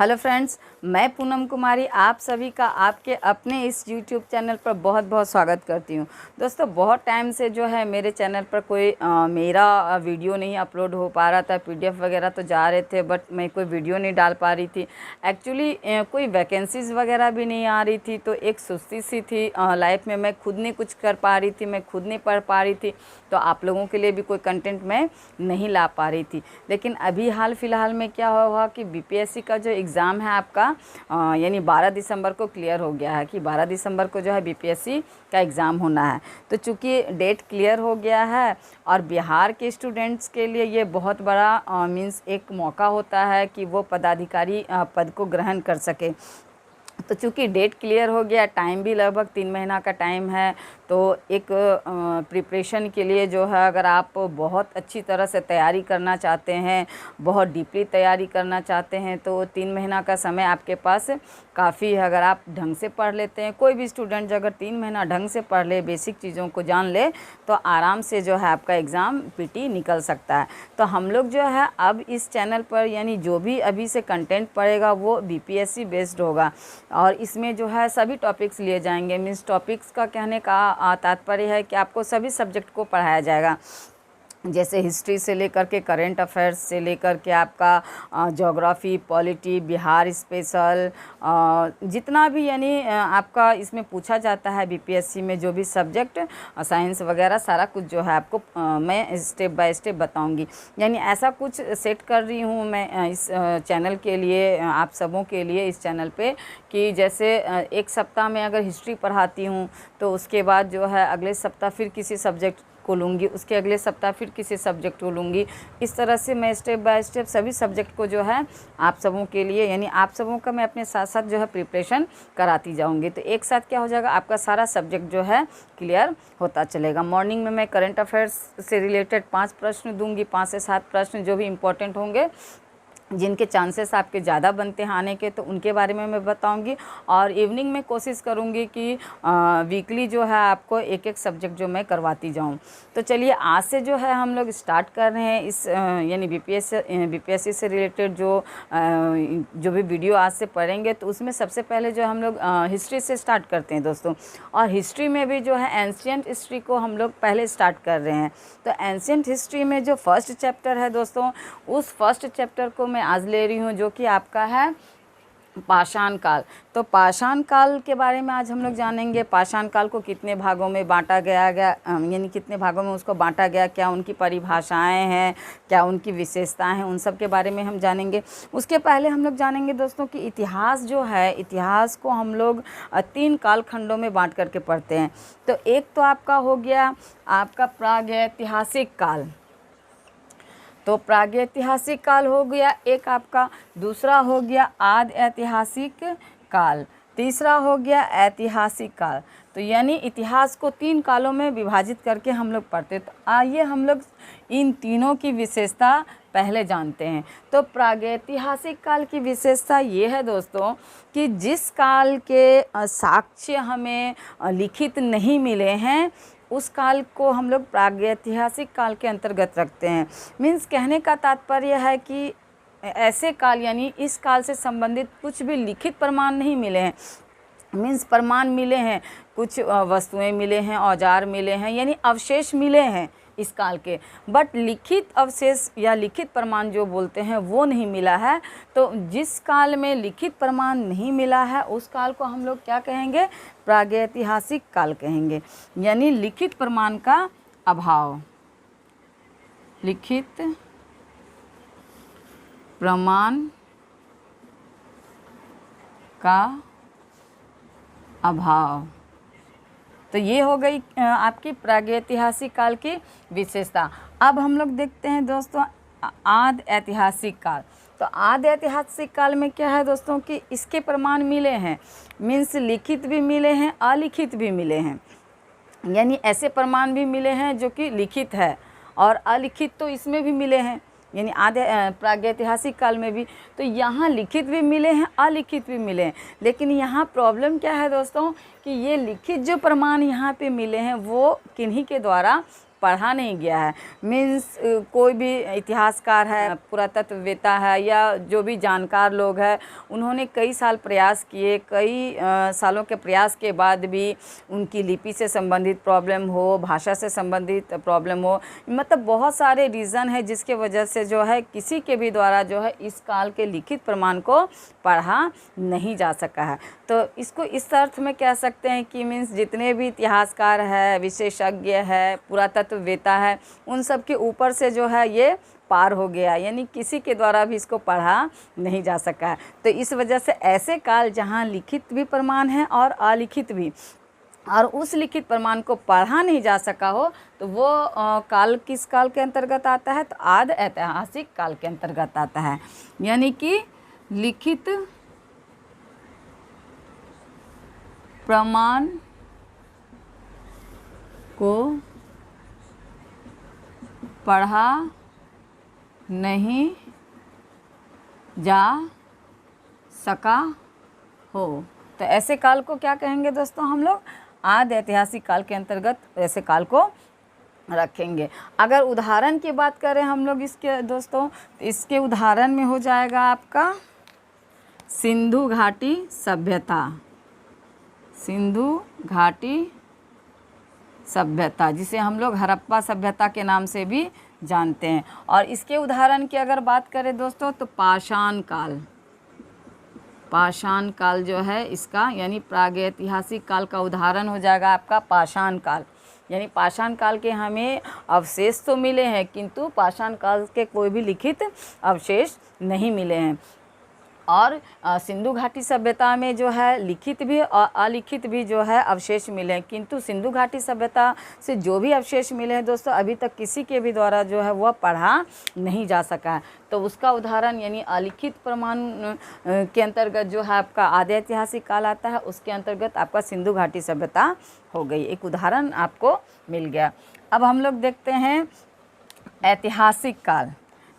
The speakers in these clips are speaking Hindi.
हेलो फ्रेंड्स, मैं पूनम कुमारी आप सभी का आपके अपने इस यूट्यूब चैनल पर बहुत बहुत स्वागत करती हूं। दोस्तों, बहुत टाइम से जो है मेरे चैनल पर कोई मेरा वीडियो नहीं अपलोड हो पा रहा था। पीडीएफ वगैरह तो जा रहे थे बट मैं कोई वीडियो नहीं डाल पा रही थी। एक्चुअली कोई वैकेंसीज़ वगैरह भी नहीं आ रही थी, तो एक सुस्ती सी थी लाइफ में। मैं खुद नहीं कुछ कर पा रही थी, मैं खुद नहीं पढ़ पा रही थी, तो आप लोगों के लिए भी कोई कंटेंट मैं नहीं ला पा रही थी। लेकिन अभी हाल फिलहाल में क्या हुआ कि बीपीएससी का जो एग्ज़ाम है आपका यानी 12 दिसंबर को क्लियर हो गया है कि 12 दिसंबर को जो है बीपीएससी का एग्ज़ाम होना है। तो चूँकि डेट क्लियर हो गया है और बिहार के स्टूडेंट्स के लिए ये बहुत बड़ा मीन्स एक मौका होता है कि वो पदाधिकारी पद को ग्रहण कर सके। तो चूँकि डेट क्लियर हो गया, टाइम भी लगभग 3 महीना का टाइम है, तो एक प्रिपरेशन के लिए जो है अगर आप बहुत अच्छी तरह से तैयारी करना चाहते हैं, बहुत डीपली तैयारी करना चाहते हैं, तो 3 महीना का समय आपके पास काफ़ी है। अगर आप ढंग से पढ़ लेते हैं, कोई भी स्टूडेंट अगर 3 महीना ढंग से पढ़ ले, बेसिक चीज़ों को जान ले, तो आराम से जो है आपका एग्ज़ाम पीटी निकल सकता है। तो हम लोग जो है अब इस चैनल पर यानी जो भी अभी से कंटेंट पड़ेगा वो बीपीएससी बेस्ड होगा और इसमें जो है सभी टॉपिक्स लिए जाएंगे। मीन्स टॉपिक्स का कहने का तात्पर्य है कि आपको सभी सब्जेक्ट को पढ़ाया जाएगा, जैसे हिस्ट्री से लेकर के करेंट अफेयर्स से लेकर के आपका ज्योग्राफी, पॉलिटी, बिहार स्पेशल, जितना भी यानी आपका इसमें पूछा जाता है बीपीएससी में जो भी सब्जेक्ट, साइंस वगैरह सारा कुछ जो है आपको मैं स्टेप बाय स्टेप बताऊंगी। यानी ऐसा कुछ सेट कर रही हूँ मैं इस चैनल के लिए, आप सबों के लिए इस चैनल पे, कि जैसे एक सप्ताह में अगर हिस्ट्री पढ़ाती हूँ तो उसके बाद जो है अगले सप्ताह फिर किसी सब्जेक्ट को लूँगी, उसके अगले सप्ताह फिर किसी सब्जेक्ट को लूँगी। इस तरह से मैं स्टेप बाय स्टेप सभी सब्जेक्ट को जो है आप सबों के लिए यानी आप सबों का मैं अपने साथ साथ जो है प्रिपरेशन कराती जाऊँगी। तो एक साथ क्या हो जाएगा, आपका सारा सब्जेक्ट जो है क्लियर होता चलेगा। मॉर्निंग में मैं करंट अफेयर्स से रिलेटेड 5 प्रश्न दूँगी, 5 से 7 प्रश्न जो भी इम्पोर्टेंट होंगे, जिनके चांसेस आपके ज़्यादा बनते हैं आने के, तो उनके बारे में मैं बताऊंगी। और इवनिंग में कोशिश करूंगी कि वीकली जो है आपको एक एक सब्जेक्ट जो मैं करवाती जाऊं। तो चलिए आज से जो है हम लोग स्टार्ट कर रहे हैं इस यानी बीपीएससी से रिलेटेड जो भी वीडियो आज से पढ़ेंगे, तो उसमें सबसे पहले जो हम लोग हिस्ट्री से स्टार्ट करते हैं दोस्तों। और हिस्ट्री में भी जो है एंशिएंट हिस्ट्री को हम लोग पहले स्टार्ट कर रहे हैं। तो एंशिएंट हिस्ट्री में जो फर्स्ट चैप्टर है दोस्तों, उस फर्स्ट चैप्टर को मैं आज ले रही हूँ, जो कि आपका है पाषाण काल। तो पाषाण काल के बारे में आज हम लोग जानेंगे। पाषाण काल को कितने भागों में बांटा गया यानी कितने भागों में उसको बांटा गया, क्या उनकी परिभाषाएं हैं, क्या उनकी विशेषताएं हैं, उन सब के बारे में हम जानेंगे। उसके पहले हम लोग जानेंगे दोस्तों कि इतिहास जो है, इतिहास को हम लोग 3 कालखंडों में बांट करके पढ़ते हैं। तो एक तो आपका हो गया आपका प्रागैतिहासिक काल, तो प्रागैतिहासिक काल हो गया एक आपका। दूसरा हो गया आदि ऐतिहासिक काल, तीसरा हो गया ऐतिहासिक काल। तो यानी इतिहास को 3 कालों में विभाजित करके हम लोग पढ़ते। तो आइए हम लोग इन तीनों की विशेषता पहले जानते हैं। तो प्रागैतिहासिक काल की विशेषता ये है दोस्तों कि जिस काल के साक्ष्य हमें लिखित नहीं मिले हैं, उस काल को हम लोग प्रागैतिहासिक काल के अंतर्गत रखते हैं। मीन्स कहने का तात्पर्य है कि ऐसे काल यानी इस काल से संबंधित कुछ भी लिखित प्रमाण नहीं मिले हैं। मीन्स प्रमाण मिले हैं, कुछ वस्तुएं मिले हैं, औजार मिले हैं, यानी अवशेष मिले हैं इस काल के, बट लिखित अवशेष या लिखित प्रमाण जो बोलते हैं वो नहीं मिला है। तो जिस काल में लिखित प्रमाण नहीं मिला है उस काल को हम लोग क्या कहेंगे, प्रागैतिहासिक काल कहेंगे। यानी लिखित प्रमाण का अभाव, लिखित प्रमाण का अभाव। तो ये हो गई आपकी प्रागैतिहासिक काल की विशेषता। अब हम लोग देखते हैं दोस्तों आदि ऐतिहासिक काल। तो आदि ऐतिहासिक काल में क्या है दोस्तों कि इसके प्रमाण मिले हैं, मीन्स लिखित भी मिले हैं, अलिखित भी मिले हैं। यानी ऐसे प्रमाण भी मिले हैं जो कि लिखित है और अलिखित तो इसमें भी मिले हैं, यानी आधे प्रागैतिहासिक काल में भी। तो यहाँ लिखित भी मिले हैं, अलिखित भी मिले हैं। लेकिन यहाँ प्रॉब्लम क्या है दोस्तों कि ये लिखित जो प्रमाण यहाँ पे मिले हैं वो किन्हीं के द्वारा पढ़ा नहीं गया है। मीन्स कोई भी इतिहासकार है, पुरातत्ववेत्ता है या जो भी जानकार लोग हैं, उन्होंने कई साल प्रयास किए, कई सालों के प्रयास के बाद भी उनकी लिपि से संबंधित प्रॉब्लम हो, भाषा से संबंधित प्रॉब्लम हो, मतलब बहुत सारे रीज़न है जिसके वजह से जो है किसी के भी द्वारा जो है इस काल के लिखित प्रमाण को पढ़ा नहीं जा सका है। तो इसको इस अर्थ में कह सकते हैं कि मीन्स जितने भी इतिहासकार है, विशेषज्ञ है, पुरातत्ववेत्ता है, उन सब के ऊपर से जो है ये पार हो गया, यानी किसी के द्वारा भी इसको पढ़ा नहीं जा सका है। तो इस वजह से ऐसे काल जहाँ लिखित भी प्रमाण है और अलिखित भी, और उस लिखित प्रमाण को पढ़ा नहीं जा सका हो, तो वो काल किस काल के अंतर्गत आता है? तो आदि ऐतिहासिक काल के अंतर्गत आता है। यानी कि लिखित प्रमाण को पढ़ा नहीं जा सका हो, तो ऐसे काल को क्या कहेंगे दोस्तों? हम लोग आदि ऐतिहासिक काल के अंतर्गत ऐसे काल को रखेंगे। अगर उदाहरण की बात करें हम लोग इसके दोस्तों, तो इसके उदाहरण में हो जाएगा आपका सिंधु घाटी सभ्यता। सिंधु घाटी सभ्यता, जिसे हम लोग हड़प्पा सभ्यता के नाम से भी जानते हैं। और इसके उदाहरण की अगर बात करें दोस्तों, तो पाषाण काल। पाषाण काल जो है इसका, यानी प्रागैतिहासिक काल का उदाहरण हो जाएगा आपका पाषाण काल। यानी पाषाण काल के हमें अवशेष तो मिले हैं, किंतु पाषाण काल के कोई भी लिखित अवशेष नहीं मिले हैं। और सिंधु घाटी सभ्यता में जो है लिखित भी और अलिखित भी जो है अवशेष मिले हैं, किंतु सिंधु घाटी सभ्यता से जो भी अवशेष मिले हैं दोस्तों, अभी तक किसी के भी द्वारा जो है वह पढ़ा नहीं जा सका है। तो उसका उदाहरण यानी अलिखित प्रमाण के अंतर्गत जो है आपका आदि ऐतिहासिक काल आता है, उसके अंतर्गत आपका सिंधु घाटी सभ्यता हो गई। एक उदाहरण आपको मिल गया। अब हम लोग देखते हैं ऐतिहासिक काल।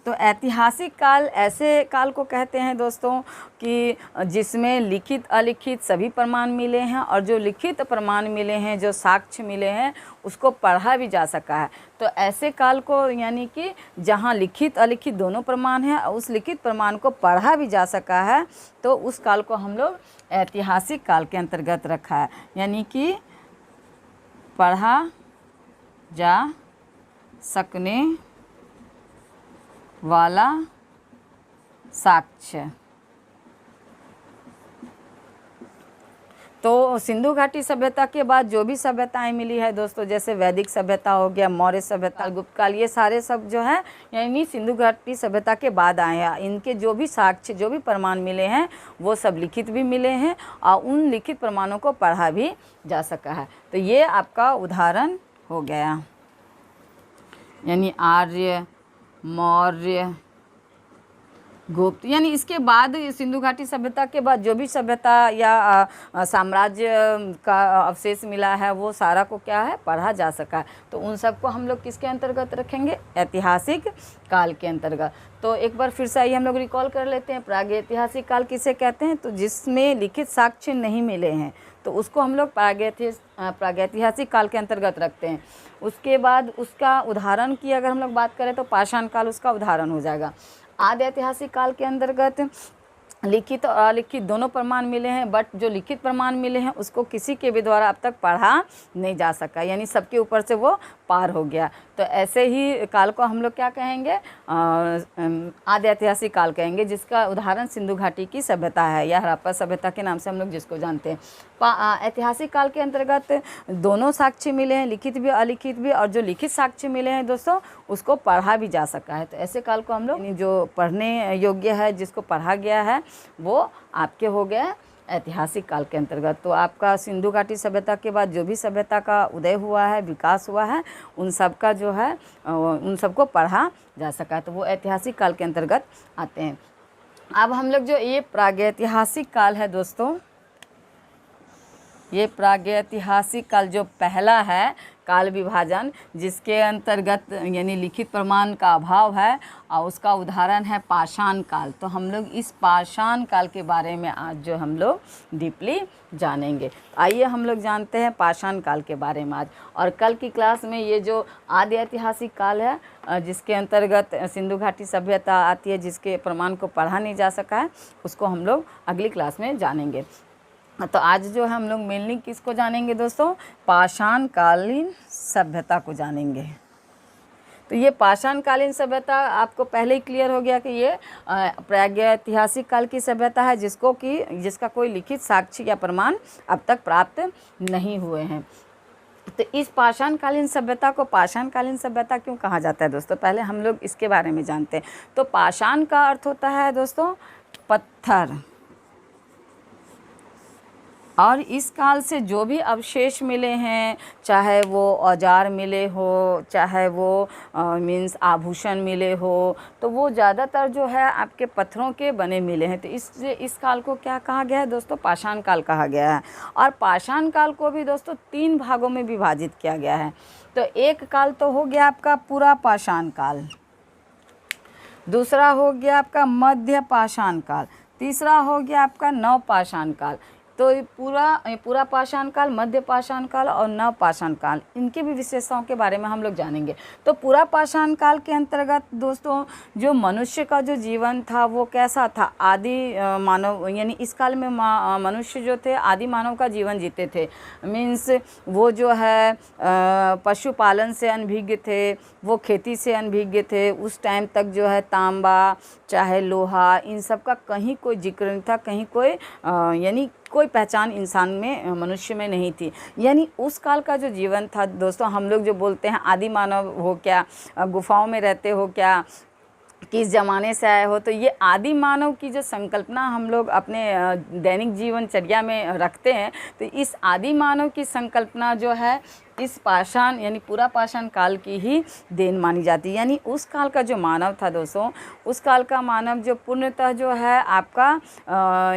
तो ऐतिहासिक काल ऐसे काल को कहते हैं दोस्तों कि जिसमें लिखित अलिखित सभी प्रमाण मिले हैं, और जो लिखित प्रमाण मिले हैं, जो साक्ष्य मिले हैं, उसको पढ़ा भी जा सका है। तो ऐसे काल को, यानी कि जहां लिखित अलिखित दोनों प्रमाण हैं, उस लिखित प्रमाण को पढ़ा भी जा सका है, तो उस काल को हम लोग ऐतिहासिक काल के अंतर्गत रखा है। यानी कि पढ़ा जा सकने वाला साक्ष्य। तो सिंधु घाटी सभ्यता के बाद जो भी सभ्यताएं मिली है दोस्तों, जैसे वैदिक सभ्यता हो गया, मौर्य सभ्यता, गुप्त काल, ये सारे सब जो है यानी सिंधु घाटी सभ्यता के बाद आए हैं। इनके जो भी साक्ष्य, जो भी प्रमाण मिले हैं, वो सब लिखित भी मिले हैं और उन लिखित प्रमाणों को पढ़ा भी जा सका है। तो ये आपका उदाहरण हो गया, यानी आर्य, मौर्य, गुप्त। यानी इसके बाद सिंधु घाटी सभ्यता के बाद जो भी सभ्यता या साम्राज्य का अवशेष मिला है, वो सारा को क्या है, पढ़ा जा सका है। तो उन सबको हम लोग किसके अंतर्गत रखेंगे? ऐतिहासिक काल के अंतर्गत। तो एक बार फिर से आइए हम लोग रिकॉल कर लेते हैं। प्रागैतिहासिक काल किसे कहते हैं? तो जिसमें लिखित साक्ष्य नहीं मिले हैं, तो उसको हम लोग प्रागैतिहासिक काल के अंतर्गत रखते हैं। उसके बाद उसका उदाहरण की अगर हम लोग बात करें, तो पाषाण काल उसका उदाहरण हो जाएगा। आदि ऐतिहासिक काल के अंतर्गत लिखित और अलिखित दोनों प्रमाण मिले हैं, बट जो लिखित प्रमाण मिले हैं उसको किसी के भी द्वारा अब तक पढ़ा नहीं जा सका, यानी सबके ऊपर से वो पार हो गया। तो ऐसे ही काल को हम लोग क्या कहेंगे? आदि ऐतिहासिक काल कहेंगे, जिसका उदाहरण सिंधु घाटी की सभ्यता है या हड़प्पा सभ्यता के नाम से हम लोग जिसको जानते हैं। ऐतिहासिक काल के अंतर्गत दोनों साक्ष्य मिले हैं, लिखित भी अलिखित भी, और जो लिखित साक्ष्य मिले हैं दोस्तों, उसको पढ़ा भी जा सका है। तो ऐसे काल को हम लोग, जो पढ़ने योग्य है, जिसको पढ़ा गया है, वो आपके हो गए ऐतिहासिक काल के अंतर्गत। तो आपका सिंधु घाटी सभ्यता के बाद जो भी सभ्यता का उदय हुआ है, विकास हुआ है, उन सब का जो है उन सबको पढ़ा जा सका है, तो वो ऐतिहासिक काल के अंतर्गत आते हैं। अब हम लोग जो ये प्रागैतिहासिक काल है दोस्तों, ये प्रागैतिहासिक काल जो पहला है काल विभाजन, जिसके अंतर्गत यानी लिखित प्रमाण का अभाव है, और उसका उदाहरण है पाषाण काल। तो हम लोग इस पाषाण काल के बारे में आज जो हम लोग डीपली जानेंगे। आइए हम लोग जानते हैं पाषाण काल के बारे में आज। और कल की क्लास में ये जो आदि ऐतिहासिक काल है, जिसके अंतर्गत सिंधु घाटी सभ्यता आती है, जिसके प्रमाण को पढ़ा नहीं जा सका है, उसको हम लोग अगली क्लास में जानेंगे। तो आज जो है हम लोग मेनली किसको जानेंगे दोस्तों? पाषाण कालीन सभ्यता को जानेंगे। तो ये पाषाण कालीन सभ्यता आपको पहले ही क्लियर हो गया कि ये प्रागैतिहासिक काल की सभ्यता है, जिसका कोई लिखित साक्ष्य या प्रमाण अब तक प्राप्त नहीं हुए हैं। तो इस पाषाण कालीन सभ्यता को पाषाण कालीन सभ्यता क्यों कहा जाता है दोस्तों? पहले हम लोग इसके बारे में जानते हैं। तो पाषाण का अर्थ होता है दोस्तों पत्थर, और इस काल से जो भी अवशेष मिले हैं, चाहे वो औजार मिले हो, चाहे वो मीन्स आभूषण मिले हो, तो वो ज़्यादातर जो है आपके पत्थरों के बने मिले हैं। तो इसलिए इस काल को क्या कहा गया है दोस्तों? पाषाण काल कहा गया है। और पाषाण काल को भी दोस्तों 3 भागों में विभाजित किया गया है। तो एक काल तो हो गया आपका पूरा पाषाण काल, दूसरा हो गया आपका मध्य पाषाण काल, तीसरा हो गया आपका नव पाषाण काल। तो पूरा पाषाण काल, मध्य पाषाण काल और नव पाषाण काल, इनके भी विशेषताओं के बारे में हम लोग जानेंगे। तो पूरा पाषाण काल के अंतर्गत दोस्तों जो मनुष्य का जो जीवन था वो कैसा था? आदि मानव, यानी इस काल में मनुष्य जो थे आदि मानव का जीवन जीते थे। मीन्स वो जो है पशुपालन से अनभिज्ञ थे, वो खेती से अनभिज्ञ थे। उस टाइम तक जो है तांबा चाहे लोहा, इन सब का कहीं कोई जिक्र नहीं था, कहीं कोई यानी कोई पहचान इंसान में, मनुष्य में नहीं थी। यानी उस काल का जो जीवन था दोस्तों, हम लोग जो बोलते हैं आदि मानव हो क्या, गुफाओं में रहते हो क्या, किस ज़माने से आए हो, तो ये आदि मानव की जो संकल्पना हम लोग अपने दैनिक जीवनचर्या में रखते हैं, तो इस आदि मानव की संकल्पना जो है इस पाषाण यानी पूरा पाषाण काल की ही देन मानी जाती है। यानी उस काल का जो मानव था दोस्तों, उस काल का मानव जो पूर्णतः जो है आपका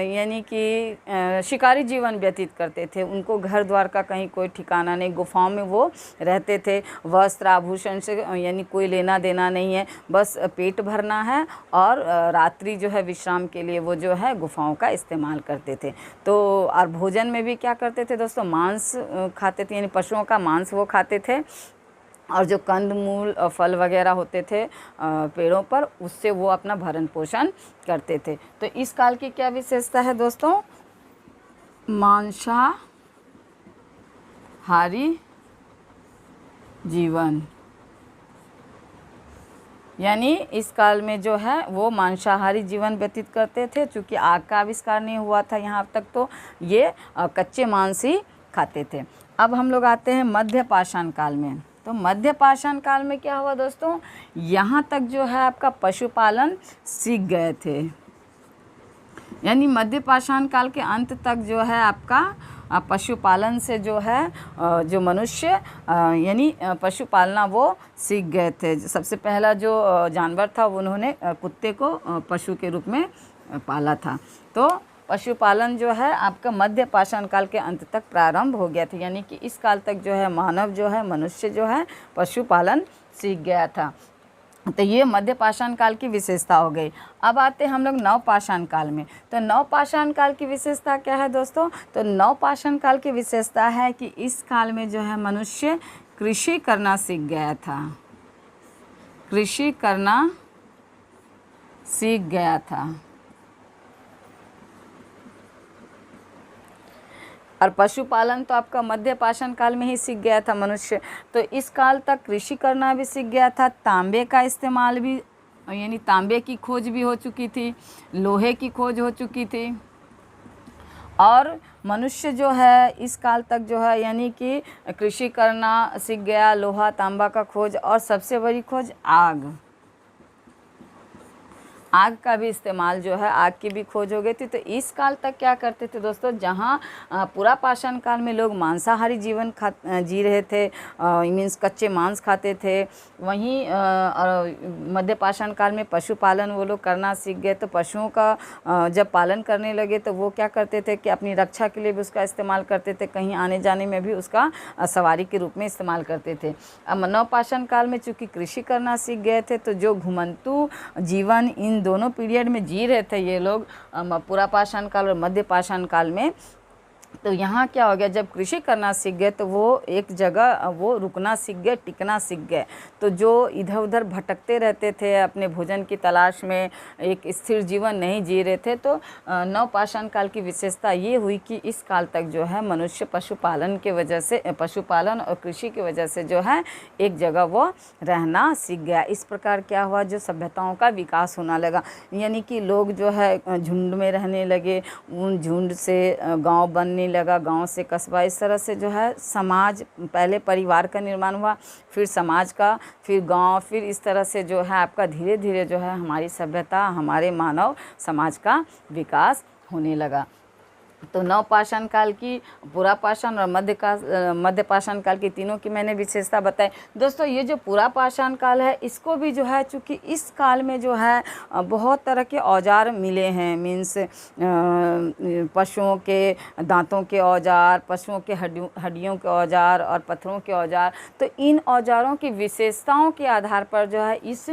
यानी कि शिकारी जीवन व्यतीत करते थे। उनको घर द्वार का कहीं कोई ठिकाना नहीं, गुफाओं में वो रहते थे। वस्त्र आभूषण से यानी कोई लेना देना नहीं है, बस पेट भरना है, और रात्रि जो है विश्राम के लिए वो जो है गुफाओं का इस्तेमाल करते थे। तो और भोजन में भी क्या करते थे दोस्तों? मांस खाते थे, यानी पशुओं का मांस वो खाते थे, और जो कंदमूल और फल वगैरह होते थे पेड़ों पर, उससे वो अपना भरण पोषण करते थे। तो इस काल की क्या विशेषता है दोस्तों? मांसाहारी जीवन, यानी इस काल में जो है वो मांसाहारी जीवन व्यतीत करते थे। चूँकि आग का आविष्कार नहीं हुआ था यहाँ तक, तो ये कच्चे मांस ही खाते थे। अब हम लोग आते हैं मध्य पाषाण काल में। तो मध्य पाषाण काल में क्या हुआ दोस्तों? यहाँ तक जो है आपका पशुपालन सीख गए थे। यानी मध्य पाषाण काल के अंत तक जो है आपका पशुपालन से जो है जो मनुष्य यानी पशुपालना वो सीख गए थे। सबसे पहला जो जानवर था वो उन्होंने कुत्ते को पशु के रूप में पाला था। तो पशुपालन जो है आपका मध्य पाषाण काल के अंत तक प्रारंभ हो गया था। यानी कि इस काल तक जो है मानव जो है, मनुष्य जो है पशुपालन सीख गया था। तो ये मध्य पाषाण काल की विशेषता हो गई। अब आते हैं हम लोग नव पाषाण काल में। तो नव पाषाण काल की विशेषता क्या है दोस्तों? तो नव पाषाण काल की विशेषता है कि इस काल में जो है मनुष्य कृषि करना सीख गया था, कृषि करना सीख गया था, और पशुपालन तो आपका मध्य पाषाण काल में ही सीख गया था मनुष्य। तो इस काल तक कृषि करना भी सीख गया था, तांबे का इस्तेमाल भी, यानी तांबे की खोज भी हो चुकी थी, लोहे की खोज हो चुकी थी, और मनुष्य जो है इस काल तक जो है यानी कि कृषि करना सीख गया, लोहा तांबा का खोज, और सबसे बड़ी खोज आग। आग का भी इस्तेमाल जो है, आग की भी खोज हो गई थी। तो इस काल तक क्या करते थे दोस्तों, जहाँ पूरा पाषाण काल में लोग मांसाहारी जीवन जी रहे थे, मीन्स कच्चे मांस खाते थे, वहीं मध्य पाषाण काल में पशुपालन वो लोग करना सीख गए। तो पशुओं का जब पालन करने लगे तो वो क्या करते थे कि अपनी रक्षा के लिए भी उसका इस्तेमाल करते थे, कहीं आने जाने में भी उसका सवारी के रूप में इस्तेमाल करते थे। अब नवपाषाण काल में चूँकि कृषि करना सीख गए थे, तो जो घुमंतु जीवन इन दोनों पीरियड में जी रहे थे ये लोग, पूरा पाषाण काल और मध्य पाषाण काल में, तो यहाँ क्या हो गया, जब कृषि करना सीख गए तो वो एक जगह वो रुकना सीख गए, टिकना सीख गए। तो जो इधर उधर भटकते रहते थे अपने भोजन की तलाश में, एक स्थिर जीवन नहीं जी रहे थे, तो नवपाषाण काल की विशेषता ये हुई कि इस काल तक जो है मनुष्य पशुपालन के वजह से, पशुपालन और कृषि की वजह से जो है एक जगह वो रहना सीख गया। इस प्रकार क्या हुआ, जो सभ्यताओं का विकास होने लगा, यानी कि लोग जो है झुंड में रहने लगे, उन झुंड से गाँव बनने लगा, गांव से कस्बा, इस तरह से जो है समाज, पहले परिवार का निर्माण हुआ, फिर समाज का, फिर गांव, फिर इस तरह से जो है आपका धीरे धीरे जो है हमारी सभ्यता, हमारे मानव समाज का विकास होने लगा। तो नवपाषाण काल की, पूरा पाषाण और मध्य पाषाण काल की, तीनों की मैंने विशेषता बताई। दोस्तों ये जो पूरा पाषाण काल है, इसको भी जो है चूँकि इस काल में जो है बहुत तरह के औजार मिले हैं, मीन्स पशुओं के दांतों के औजार, पशुओं के हड्डियों के औजार और पत्थरों के औजार। तो इन औजारों की विशेषताओं के आधार पर जो है इस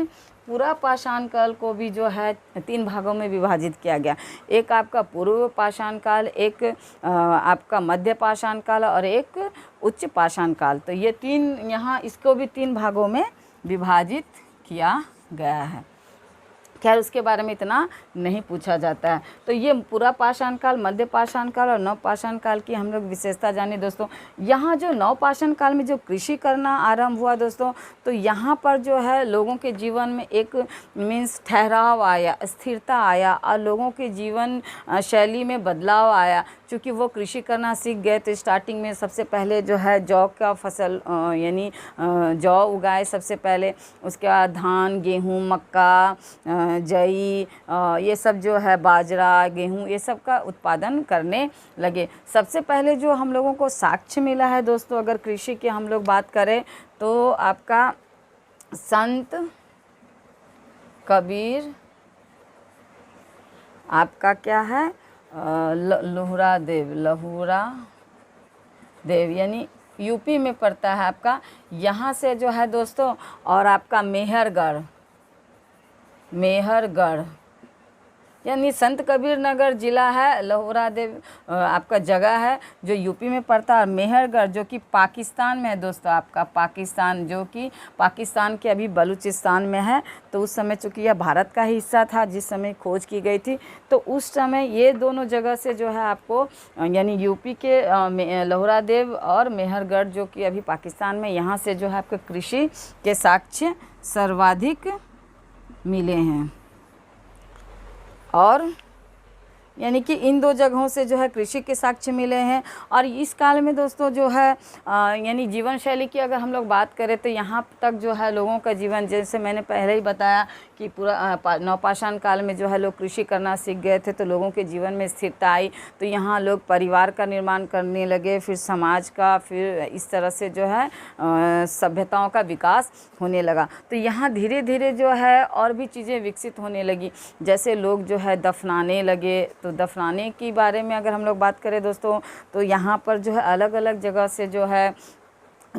पूरा पाषाण काल को भी जो है 3 भागों में विभाजित किया गया। एक आपका पूर्व पाषाण काल, एक आपका मध्य पाषाण काल और एक उच्च पाषाण काल। तो ये 3 यहाँ, इसको भी 3 भागों में विभाजित किया गया है। खैर उसके बारे में इतना नहीं पूछा जाता है। तो ये पूरा पाषाण काल, मध्य पाषाण काल और नवपाषाण काल की हम लोग विशेषता जाने दोस्तों। यहाँ जो नवपाषाण काल में जो कृषि करना आरंभ हुआ दोस्तों, तो यहाँ पर जो है लोगों के जीवन में एक मीन्स ठहराव आया, स्थिरता आया और लोगों के जीवन शैली में बदलाव आया। चूँकि वो कृषि करना सीख गए तो स्टार्टिंग में सबसे पहले जो है जौ का फसल, यानी जौ उगाए सबसे पहले, उसके बाद धान, गेहूँ, मक्का, जई, ये सब जो है बाजरा, गेहूं, ये सब का उत्पादन करने लगे। सबसे पहले जो हम लोगों को साक्ष्य मिला है दोस्तों, अगर कृषि की हम लोग बात करें तो आपका संत कबीर, आपका क्या है लहुरा देव, यानी यूपी में पड़ता है आपका, यहाँ से जो है दोस्तों, और आपका मेहरगढ़ यानी संत कबीर नगर ज़िला है, लहुरा देव आपका जगह है जो यूपी में पड़ता है, और मेहरगढ़ जो कि पाकिस्तान में है दोस्तों, आपका पाकिस्तान, जो कि पाकिस्तान के अभी बलूचिस्तान में है। तो उस समय चूँकि यह भारत का ही हिस्सा था जिस समय खोज की गई थी, तो उस समय ये दोनों जगह से जो है आपको, यानी यूपी के लहुरा देव और मेहरगढ़ जो कि अभी पाकिस्तान में, यहाँ से जो है आपको कृषि के साक्ष्य सर्वाधिक मिले हैं। और यानी कि इन 2 जगहों से जो है कृषि के साक्ष्य मिले हैं। और इस काल में दोस्तों जो है यानी जीवन शैली की अगर हम लोग बात करें तो यहाँ तक जो है लोगों का जीवन, जैसे मैंने पहले ही बताया कि पूरा नवपाषाण काल में जो है लोग कृषि करना सीख गए थे, तो लोगों के जीवन में स्थिरता आई, तो यहाँ लोग परिवार का निर्माण करने लगे, फिर समाज का, फिर इस तरह से जो है सभ्यताओं का विकास होने लगा। तो यहाँ धीरे धीरे जो है और भी चीज़ें विकसित होने लगी, जैसे लोग जो है दफनाने लगे। तो दफनाने के बारे में अगर हम लोग बात करें दोस्तों, तो यहाँ पर जो है अलग अलग जगह से जो है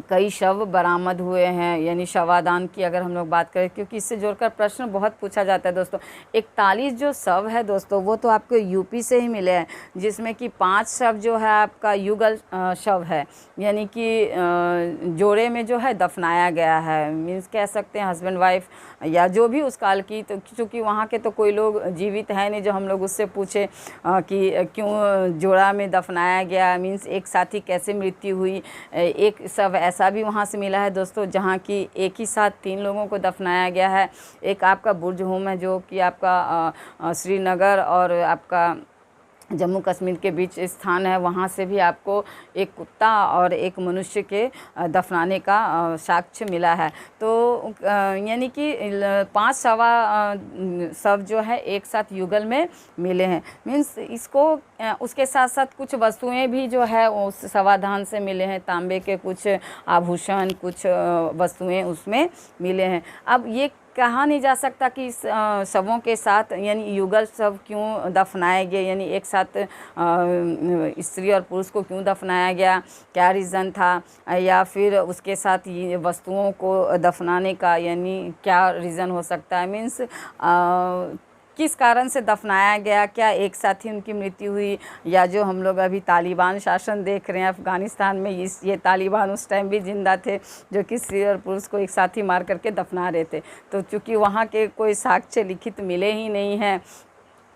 कई शव बरामद हुए हैं, यानी शवादान की अगर हम लोग बात करें, क्योंकि इससे जोड़कर प्रश्न बहुत पूछा जाता है दोस्तों। 41 जो शव है दोस्तों वो तो आपको यूपी से ही मिले हैं, जिसमें कि 5 शव जो है आपका युगल शव है, यानी कि जोड़े में जो है दफनाया गया है, मीन्स कह सकते हैं हस्बैंड वाइफ या जो भी उस काल की। तो चूँकि वहाँ के तो कोई लोग जीवित है नहीं जो हम लोग उससे पूछे कि क्यों जोड़ा में दफनाया गया, मीन्स एक साथ ही कैसे मृत्यु हुई। एक शव ऐसा भी वहाँ से मिला है दोस्तों जहाँ की एक ही साथ 3 लोगों को दफनाया गया है। एक आपका बुर्ज होम है जो कि आपका श्रीनगर और आपका जम्मू कश्मीर के बीच स्थान है, वहाँ से भी आपको एक कुत्ता और एक मनुष्य के दफनाने का साक्ष्य मिला है। तो यानी कि 5 शव जो है एक साथ युगल में मिले हैं। मीन्स इसको उसके साथ साथ कुछ वस्तुएं भी जो है उस शवाधान से मिले हैं, तांबे के कुछ आभूषण, कुछ वस्तुएं उसमें मिले हैं। अब ये कहा नहीं जा सकता कि इस शवों के साथ यानी युगल शव क्यों दफनाए गए, यानी एक साथ स्त्री और पुरुष को क्यों दफनाया गया, क्या रीज़न था, या फिर उसके साथ ये वस्तुओं को दफनाने का यानी क्या रीज़न हो सकता है। मीन्स किस कारण से दफनाया गया, क्या एक साथ ही उनकी मृत्यु हुई, या जो हम लोग अभी तालिबान शासन देख रहे हैं अफ़गानिस्तान में, ये तालिबान उस टाइम भी ज़िंदा थे जो कि स्त्री और पुरुष को एक साथ ही मार करके दफना रहे थे। तो चूँकि वहाँ के कोई साक्ष्य लिखित मिले ही नहीं हैं,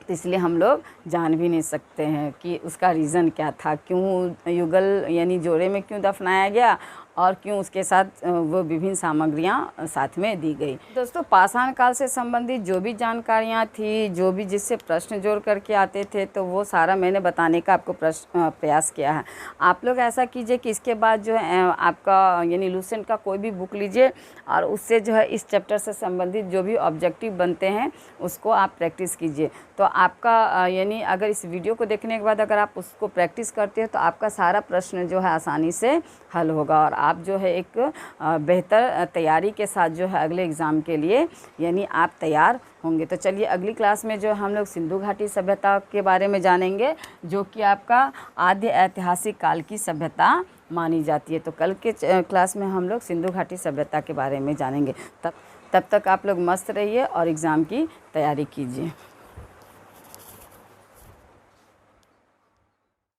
तो इसलिए हम लोग जान भी नहीं सकते हैं कि उसका रीज़न क्या था, क्यों युगल यानी जोड़े में क्यों दफनाया गया और क्यों उसके साथ वो विभिन्न सामग्रियां साथ में दी गई। दोस्तों, पाषाण काल से संबंधित जो भी जानकारियां थी, जो भी जिससे प्रश्न जोड़ करके आते थे, तो वो सारा मैंने बताने का आपको प्रयास किया है। आप लोग ऐसा कीजिए कि इसके बाद जो है आपका यानी लूसेंट का कोई भी बुक लीजिए और उससे जो है इस चैप्टर से संबंधित जो भी ऑब्जेक्टिव बनते हैं उसको आप प्रैक्टिस कीजिए। तो आपका यानी अगर इस वीडियो को देखने के बाद अगर आप उसको प्रैक्टिस करते हो तो आपका सारा प्रश्न जो है आसानी से हल होगा और आप जो है एक बेहतर तैयारी के साथ जो है अगले एग्ज़ाम के लिए यानी आप तैयार होंगे। तो चलिए अगली क्लास में जो हम लोग सिंधु घाटी सभ्यता के बारे में जानेंगे, जो कि आपका आद्य ऐतिहासिक काल की सभ्यता मानी जाती है। तो कल के क्लास में हम लोग सिंधु घाटी सभ्यता के बारे में जानेंगे। तब तक आप लोग मस्त रहिए और एग्ज़ाम की तैयारी कीजिए।